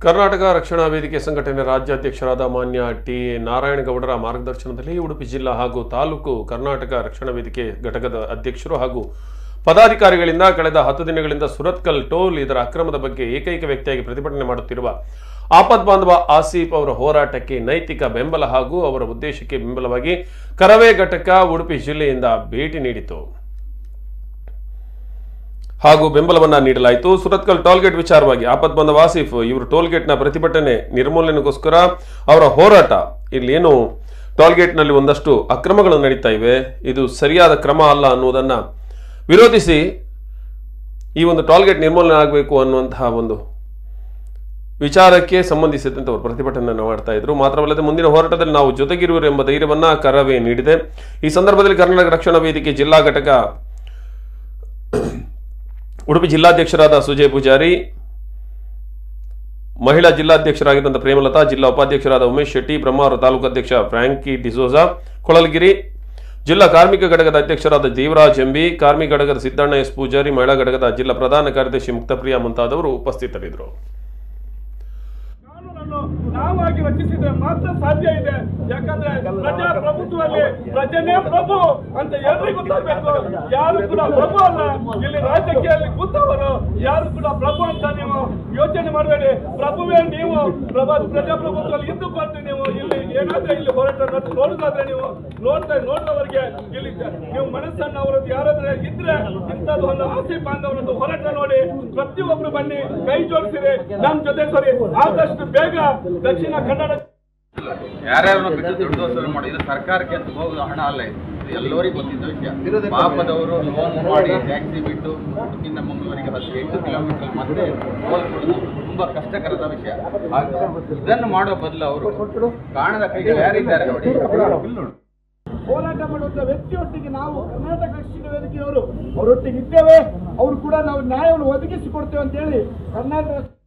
ಕರ್ನಾಟಕ ರಕ್ಷಣಾ ವೇದಿಕೆ ಸಂಘಟನೆ ರಾಜ್ಯಾಧ್ಯಕ್ಷರಾದ ಮಾನ್ಯ ಟಿ ನಾರಾಯಣಗೌಡರ ಮಾರ್ಗದರ್ಶನದಲ್ಲಿ ಉಡುಪಿ ಜಿಲ್ಲಾ ಹಾಗೂ ತಾಲೂಕು ಕರ್ನಾಟಕ ರಕ್ಷಣಾ ವೇದಿಕೆ ಘಟಕದ ಅಧ್ಯಕ್ಷರು ಹಾಗೂ ಪದಾಧಿಕಾರಿಗಳಿಂದ ಕಳೆದ 10 ದಿನಗಳಿಂದ ಸುರತ್ಕಲ್ ಟೋಲ್ ಇದರ ಅಕ್ರಮದ ಬಗ್ಗೆ ಏಕೈಕ ವ್ಯಕ್ತಿಯಾಗಿ ಪ್ರತಿಭಟನೆ ಮಾಡುತ್ತಿರುವ ಆಪದ್ಬಾಂಧವ ಆಸೀಫ್ ಅವರ ಹೋರಾಟಕ್ಕೆ ನೈತಿಕ ಬೆಂಬಲ ಹಾಗೂ ಅವರ ಉದ್ದೇಶಕ್ಕೆ ಬೆಂಬಲವಾಗಿ ಕರವೇ ಘಟಕ ಉಡುಪಿ ಜಿಲ್ಲೆಯಿಂದ ಭೇಟಿ ನೀಡಿತು ಹಾಗೂ ಬೆಂಬಲವನ್ನ ನೀಡಲಾಯಿತು। ಸುರತ್ಕಲ್ ಟೋಲ್ಗೇಟ್ ವಿಚಾರವಾಗಿ ಆಪದ್ಬಾಂಧವ ಆಸೀಫ್ ಇವರು ಟೋಲ್ಗೇಟ್ನ ಪ್ರತಿಭಟನೆ ನಿರ್ಮೂಲನೆಗೋಸ್ಕರ ಅವರ ಹೋರಾಟ ಇಲ್ಲಿ ಏನು ಟೋಲ್ಗೇಟ್ನಲ್ಲಿ ಒಂದಷ್ಟು ಅಕ್ರಮಗಳು ನಡೀತಾ ಇವೆ, ಇದು ಸರಿಯಾದ ಕ್ರಮ ಅಲ್ಲ ಅನ್ನುವುದನ್ನ ವಿರೋಧಿಸಿ ಈ ಒಂದು ಟೋಲ್ಗೇಟ್ ನಿರ್ಮೂಲನೆ ಆಗಬೇಕು ಅನ್ನುವಂತಹ ಒಂದು ವಿಚಾರಕ್ಕೆ ಸಂಬಂಧಿಸಿದಂತೆ ಅವರು ಪ್ರತಿಭಟನೆಯನ್ನು ಮಾಡ್ತಾ ಇದ್ರು। ಮಾತ್ರವಲ್ಲದೆ ಮುಂದಿನ ಹೋರಾಟದಲ್ಲಿ ನಾವು ಜೊತೆಗಿರುವರು ಎಂಬ ಧೈರ್ಯವನ್ನ ಕರವೇ ನೀಡಿದೆ। ಈ ಸಂದರ್ಭದಲ್ಲಿ ಕರ್ನಾಟಕ ರಕ್ಷಣಾ ವೇದಿಕೆ ಜಿಲ್ಲಾ ಘಟಕ ಉಡುಪಿ ಜಿಲ್ಲಾಧ್ಯಕ್ಷರಾದ ಸುಜಯ್ ಪೂಜಾರಿ, ಮಹಿಳಾ ಜಿಲ್ಲಾಧ್ಯಕ್ಷರಾಗಿದ್ದಂಥ ಪ್ರೇಮಲತಾ, ಜಿಲ್ಲಾ ಉಪಾಧ್ಯಕ್ಷರಾದ ಉಮೇಶ್ ಶೆಟ್ಟಿ, ಬ್ರಹ್ಮಾವರ ತಾಲೂಕು ಅಧ್ಯಕ್ಷ ಫ್ರಾಂಕಿ ಡಿಸೋಜಾ ಕೊಳಲಗಿರಿ, ಜಿಲ್ಲಾ ಕಾರ್ಮಿಕ ಘಟಕದ ಅಧ್ಯಕ್ಷರಾದ ದೇವರಾಜ್ ಎಂಬಿ, ಕಾರ್ಮಿಕ ಘಟಕದ ಸಿದ್ದಣ್ಣ ಎಸ್ ಪೂಜಾರಿ, ಮಹಿಳಾ ಘಟಕದ ಜಿಲ್ಲಾ ಪ್ರಧಾನ ಕಾರ್ಯದರ್ಶಿ ಮುಕ್ತಪ್ರಿಯಾ ಮುಂತಾದವರು ಉಪಸ್ಥಿತರಿದ್ದರು। ನಾವಾಗಿ ರಚಿಸಿದ್ರೆ ಮಾತ್ರ ಸಾಧ್ಯ ಇದೆ। ಯಾಕಂದ್ರೆ ಪ್ರಜಾಪ್ರಭುತ್ವದಲ್ಲಿ ಪ್ರಜನೇ ಪ್ರಭು ಅಂತ ಎಲ್ರಿಗೂ ಗೊತ್ತಾಗಬೇಕು। ಯಾರು ಕೂಡ ಪ್ರಭು ಅಲ್ಲ, ಇಲ್ಲಿ ರಾಜಕೀಯದಲ್ಲಿ ಕೂತವರು ಯಾರು ಕೂಡ ಪ್ರಭು ಅಂತ ನೀವು ಯೋಚನೆ ಮಾಡಬೇಡಿ। ಪ್ರಭುವೇ ನೀವು, ಪ್ರಜಾಪ್ರಭುತ್ವದಲ್ಲಿ ಇದ್ದುಕೊಂಡು ನೀವು ಇಲ್ಲಿ ಏನಾದ್ರೆ ಇಲ್ಲಿ ಹೋರಾಟ ನೋಡುದಾದ್ರೆ ನೀವು ನೋಡಿದವರಿಗೆ ಇಲ್ಲಿ ನೀವು ಮನಸ್ಸನ್ನು ಅವರದ್ದು ಯಾರಾದ್ರೆ ಇದ್ರೆ ಇಂಥದ್ದು ಒಂದು ಆಸೆ ಬಾಂಧವರದ್ದು ಹೋರಾಟ ನೋಡಿ ಪ್ರತಿಯೊಬ್ರು ಬನ್ನಿ, ಕೈ ಜೋಡಿಸಿರಿ, ನಮ್ಮ ಜೊತೆ ಸರಿ ಆದಷ್ಟು ಬೇಗ ದಕ್ಷಿಣ ಕನ್ನಡ ಯಾರ್ಯಾರು ದುಡ್ಡು ವಸೂಲು ಮಾಡಿ ಇದು ಸರ್ಕಾರಕ್ಕೆ ಅಂತ ಹೋಗುದು ಹಣ ಅಲ್ಲ, ಇದು ಎಲ್ಲರಿಗೂ ಗೊತ್ತಿದ್ದ ವಿಷಯ। ಪಾಪದವರು ಲೋನ್ ಮಾಡಿ ಟ್ಯಾಕ್ಸಿ ಬಿಟ್ಟು ಇನ್ನು ಮಂಗಳೂರಿಗೆ 8 ಕಿಲೋಮೀಟರ್ ಮತ್ತೆ ಟೋಲ್ ಕೊಡೋದು ತುಂಬಾ ಕಷ್ಟಕರದ ವಿಷಯ। ಇದನ್ನು ಮಾಡೋ ಬದಲು ಅವರು ಕಾಣದ ಕೈಗೆ ಯಾರಿದ್ದಾರೆ ನೋಡಿ ಹೋರಾಟ ಮಾಡುವಂತ ವ್ಯಕ್ತಿಯೊಟ್ಟಿಗೆ ನಾವು ಕರ್ನಾಟಕ ರಕ್ಷಣಾ ವೇದಿಕೆಯವರು ಅವರೊಟ್ಟಿಗೆ ಇದ್ದೇವೆ, ಅವರು ಕೂಡ ನಾವು ನ್ಯಾಯವನ್ನು ಒದಗಿಸಿಕೊಡ್ತೇವೆ ಅಂತ ಹೇಳಿ ಕರ್ನಾಟಕ